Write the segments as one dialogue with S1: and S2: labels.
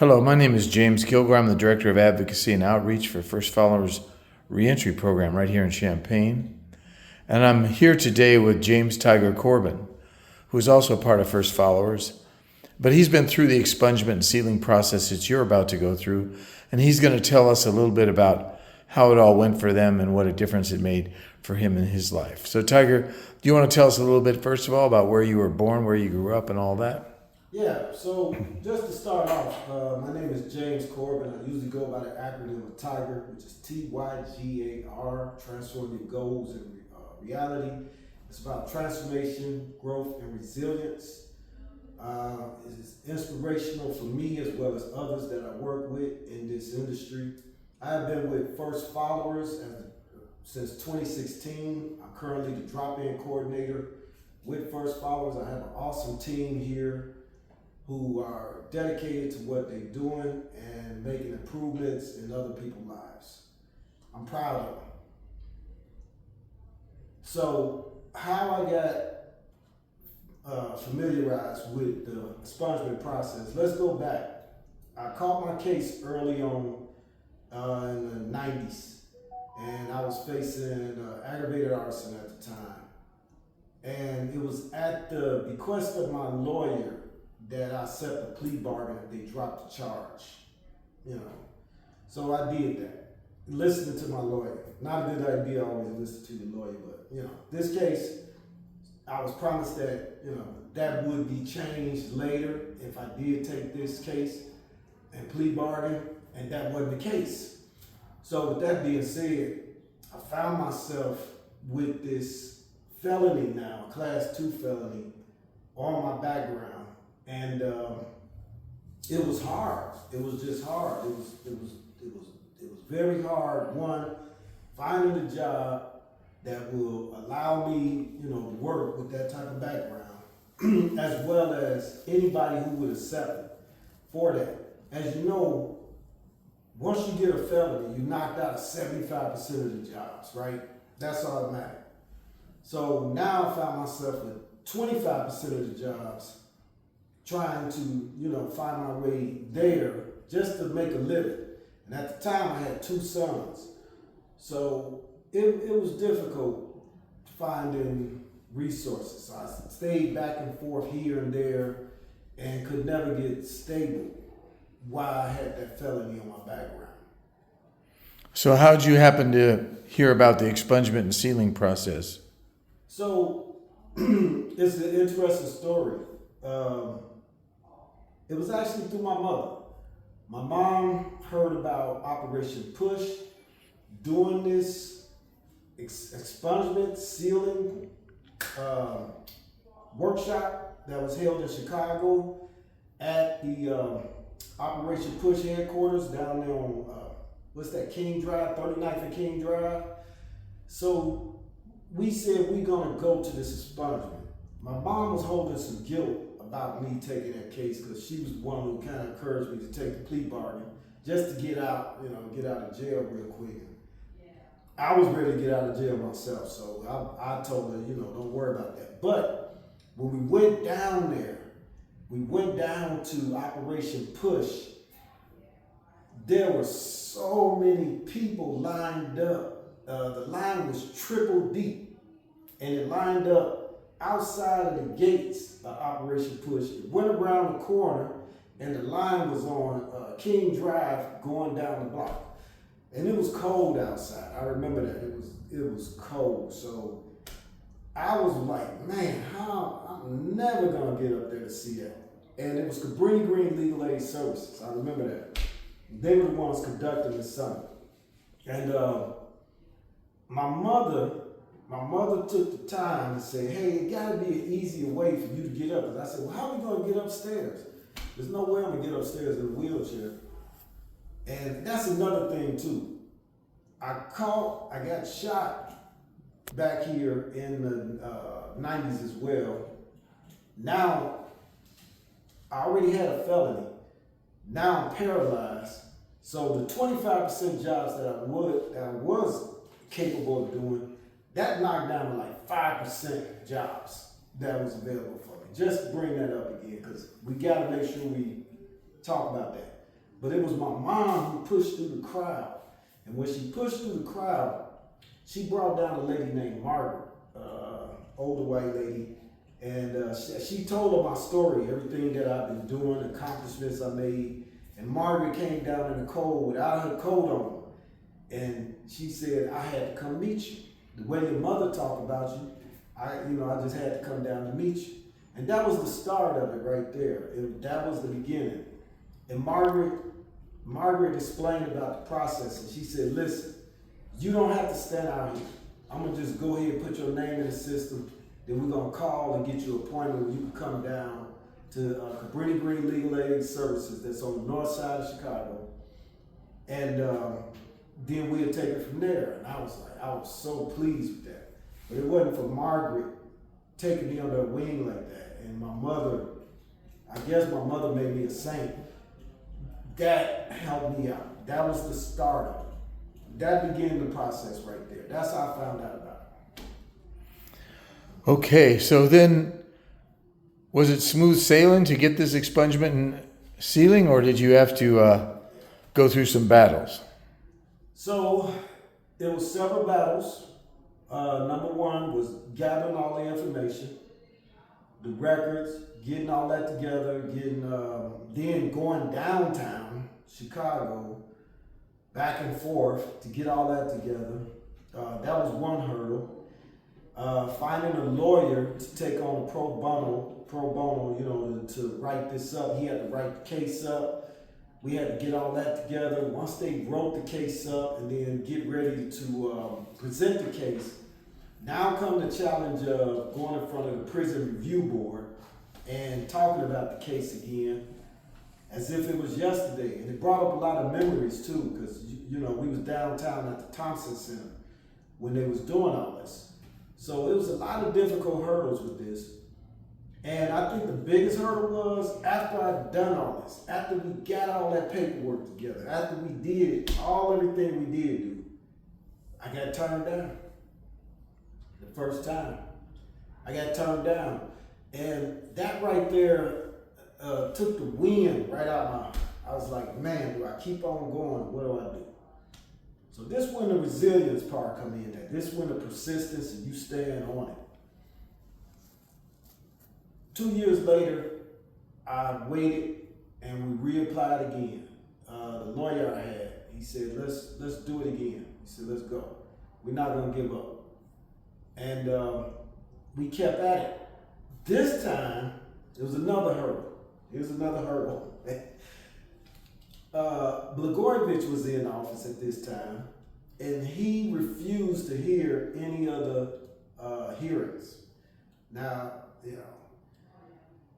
S1: Hello, my name is James Kilgore. I'm the Director of Advocacy and Outreach for FirstFollowers Reentry Program right here in Champaign. And I'm here today with James Tygar Corbin, who is also a part of FirstFollowers. But he's been through the expungement and sealing process that you're about to go through, and he's going to tell us a little bit about how it all went for them and what a difference it made for him in his life. So, Tygar, do you want to tell us a little bit, first of all, about where you were born, where you grew up, and all that?
S2: Yeah, so just to start off, my name is James Corbin. I usually go by the acronym of Tygar, which is Tygar, transforming your goals and reality. It's about transformation, growth, and resilience. It's inspirational for me as well as others that I work with in this industry. I have been with FirstFollowers since 2016. I'm currently the drop-in coordinator with FirstFollowers. I have an awesome team here who are dedicated to what they're doing and making improvements in other people's lives. I'm proud of them. So how I got familiarized with the expungement process, let's go back. I caught my case early on in the 90s, and I was facing aggravated arson at the time. And it was at the bequest of my lawyer that I set the plea bargain if they dropped the charge, So I did that, listening to my lawyer. Not a good idea always listen to your lawyer, but this case, I was promised that, that would be changed later if I did take this case and plea bargain, and that wasn't the case. So with that being said, I found myself with this felony now, a class 2 felony, on my background. And it was hard. It was just hard. It was very hard. One, finding a job that will allow me, to work with that type of background, as well as anybody who would accept it for that. As you know, once you get a felony, you knocked out 75% of the jobs, right? That's automatic. So now I found myself with 25% of the jobs, trying to, find my way there just to make a living. And at the time I had 2 sons. So it was difficult finding resources. So I stayed back and forth here and there and could never get stable while I had that felony on my background.
S1: So how did you happen to hear about the expungement and sealing process?
S2: So it's an interesting story. It was actually through my mother. My mom heard about Operation Push, doing this expungement, sealing workshop that was held in Chicago at the Operation Push headquarters down there on, King Drive, 39th and King Drive. So we said we're gonna go to this expungement. My mom was holding some guilt about me taking that case because she was the one who kind of encouraged me to take the plea bargain just to get out, get out of jail real quick. I was ready to get out of jail myself, so I told her, don't worry about that. But when we went down there, we went down to Operation Push, there were so many people lined up. The line was triple deep, and it lined up outside of the gates of Operation Push. It went around the corner, and the line was on King Drive going down the block. And it was cold outside. I remember that. It was cold. So I was like, man, I'm never gonna get up there to see that. And it was Cabrini Green Legal Aid Services. I remember that. They were the ones conducting the summit. And my mother took the time to say, hey, it gotta be an easier way for you to get up. And I said, well, how are we gonna get upstairs? There's no way I'm gonna get upstairs in a wheelchair. And that's another thing too. I got shot back here in the 90s as well. Now, I already had a felony. Now I'm paralyzed. So the 25% jobs that I was capable of doing, that knocked down to like 5% jobs that was available for me. Just bring that up again, because we got to make sure we talk about that. but it was my mom who pushed through the crowd. And when she pushed through the crowd, she brought down a lady named Margaret, older white lady. And she told her my story, everything that I've been doing, accomplishments I made. And Margaret came down in the cold without her coat on. And she said, I had to come meet you. The way your mother talked about you, I just had to come down to meet you. And that was the start of it right there. That was the beginning. And Margaret explained about the process. And she said, listen, you don't have to stand out here. I'm going to just go ahead and put your name in the system. Then we're going to call and get you an appointment where you can come down to Cabrini Green Legal Aid Services that's on the north side of Chicago. And then we'll take it from there. And I was so pleased with that. But it wasn't for Margaret taking me under her wing like that. And my mother, I guess my mother made me a saint. That helped me out. That was the start of it. That began the process right there. That's how I found out about it.
S1: Okay, so then was it smooth sailing to get this expungement and sealing, or did you have to go through some battles?
S2: So there was several battles. Number one was gathering all the information, the records, getting all that together, then going downtown Chicago, back and forth to get all that together. That was one hurdle. Finding a lawyer to take on pro bono, to write this up. He had to write the case up. We had to get all that together. Once they wrote the case up and then get ready to present the case, now come the challenge of going in front of the prison review board and talking about the case again as if it was yesterday. And it brought up a lot of memories too, because we was downtown at the Thompson Center when they was doing all this. So it was a lot of difficult hurdles with this. And I think the biggest hurdle was after I'd done all this, after we got all that paperwork together, after we did everything we did do, I got turned down. The first time. I got turned down. And that right there took the wind right out I was like, man, do I keep on going? What do I do? So this when the resilience part come in there. This when the persistence and you stand on it. 2 years later, I waited and we reapplied again. The lawyer I had, he said, let's do it again. He said, let's go. We're not gonna give up. And we kept at it. This time, it was another hurdle. Blagojevich was in office at this time, and he refused to hear any other hearings. Now,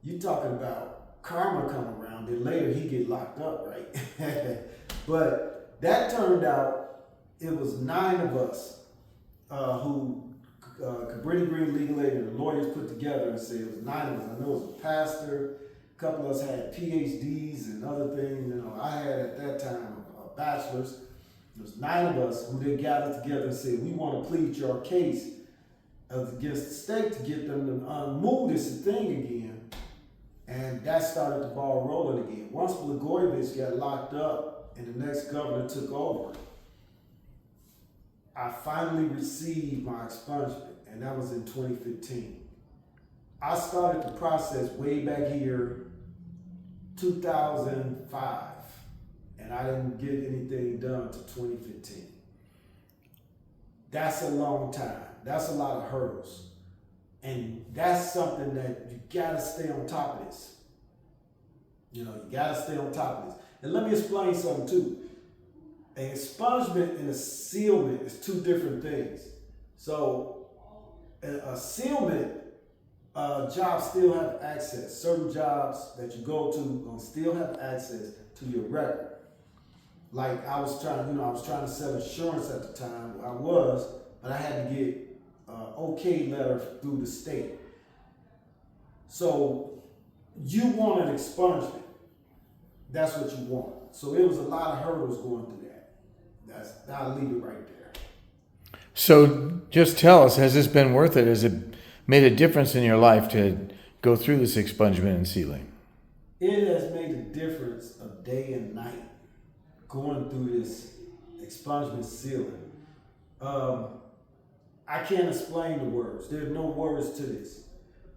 S2: you talking about karma come around, then later he get locked up, right? But that turned out, it was 9 of us who Cabrini Green Legal Aid and the lawyers put together and said it was 9 of us. I know it was a pastor, a couple of us had PhDs and other things. I had at that time a bachelor's. There was 9 of us who then gathered together and said, we want to plead your case against the state to get them to move this thing again. And that started the ball rolling again. Once Blagojevich got locked up and the next governor took over, I finally received my expungement, and that was in 2015. I started the process way back here, 2005, and I didn't get anything done until 2015. That's a long time. That's a lot of hurdles. And that's something that you gotta stay on top of this. You gotta stay on top of this. And let me explain something too. An expungement and a sealment is 2 different things. So a sealment, jobs still have access. Certain jobs that you go to gonna still have access to your record. Like I was trying to sell insurance at the time. But I had to get okay letter through the state. So you want an expungement. That's what you want. So it was a lot of hurdles going through that. I'll leave it right there.
S1: So just tell us, has this been worth it? Has it made a difference in your life to go through this expungement and sealing?
S2: It has made a difference of day and night. going through this expungement sealing. I can't explain the words. There's no words to this.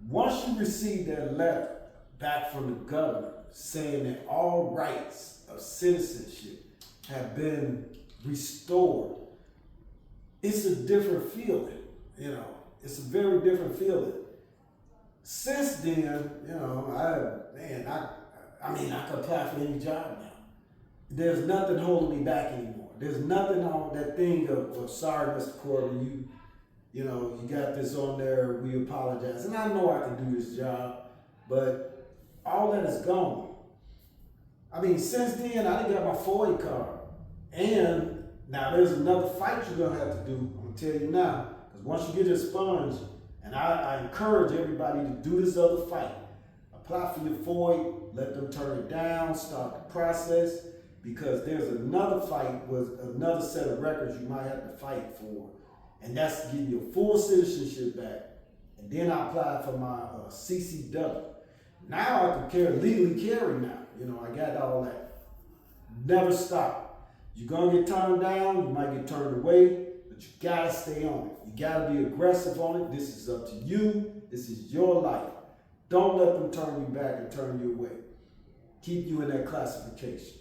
S2: Once you receive that letter back from the governor saying that all rights of citizenship have been restored, it's a different feeling. It's a very different feeling. Since then, I can apply for any job now. There's nothing holding me back anymore. There's nothing on that thing of sorry, Mr. Corbin, you got this on there, we apologize. And I know I can do this job, but all that is gone. Since then, I done got my FOIA card. And now there's another fight you're gonna have to do, I'm gonna tell you now. Because once you get expunged, and I encourage everybody to do this other fight. Apply for your FOIA, let them turn it down, start the process, because there's another fight with another set of records you might have to fight for. And that's to give you a full citizenship back. And then I applied for my CCW. Now I can legally carry now. I got all that. Never stop. You're gonna get turned down, you might get turned away, but you gotta stay on it. You gotta be aggressive on it. This is up to you. This is your life. Don't let them turn you back and turn you away. Keep you in that classification.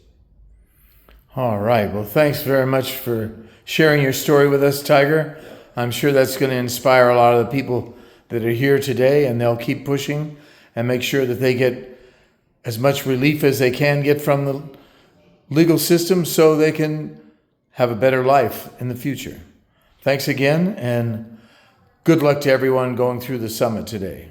S1: All right. Well, thanks very much for sharing your story with us, Tygar. I'm sure that's going to inspire a lot of the people that are here today, and they'll keep pushing and make sure that they get as much relief as they can get from the legal system so they can have a better life in the future. Thanks again, and good luck to everyone going through the summit today.